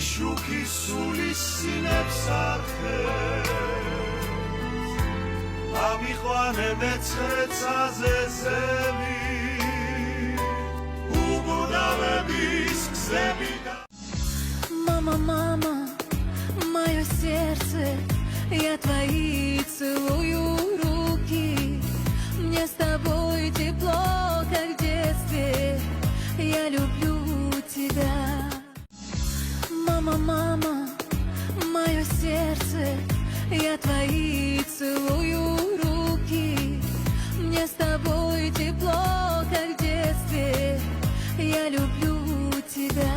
შუქის სულის სინებს არხეს ამიყვანე მეცხრე ცაზეზები убудавების გზები Мама, мама, мое сердце, я твои целую руки. Мне с тобой тепло, как в детстве, я люблю тебя. Мама, мама, мое сердце, я твои целую руки. Мне с тобой тепло, как в детстве, я люблю тебя.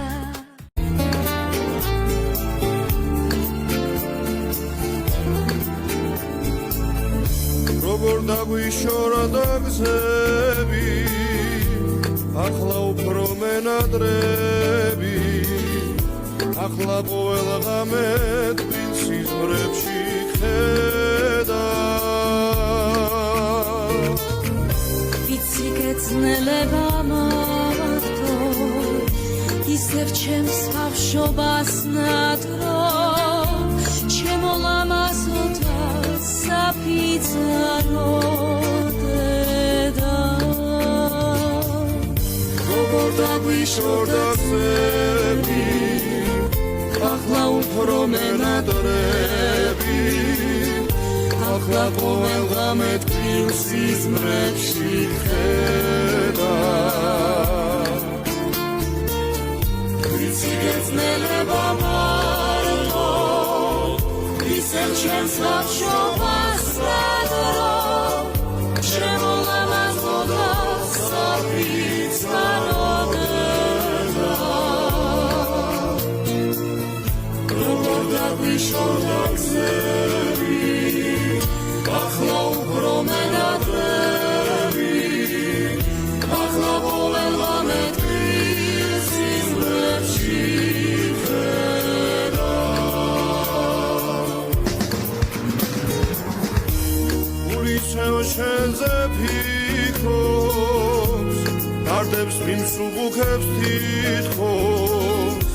როგორ დაგვიშორა და გზები ახლა უფრო მენადრები ახლა ყოველ ღამე თბილ სიზმრებში ხედა ვიცი გეძნელება მარტო ისევ ჩემს ბავშვობას ნადრო ჩემო ლამაზოთა საფიცარო დედა როგორ დაგვიშორდა გზები ახლა უფრო მენადრები ახლა ყოველ ღამე თბილ სიზმრებში ხედა ვიცი გეძნელება მარტო ისევ ჩემს ბავშვობას ნადრო ჩემო ლამაზოთა საფიცარო დედა როგორ დაგვიშორდა გზები ახლა უფრო მენადრები ახლა ყოველ ღამე თბილ სიზმრებში ხედა ულიცევ შენზე ფიქრობს დარდებს მიმსუბუქებს თითქოს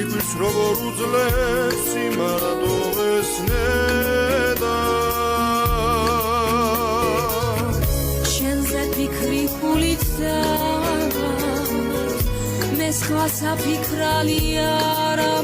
იგვის როგორ უძლებს სიმარადოვეს ნედა შენზე ფიქრი ფულიცაა მე სხვა საფიქრალი არა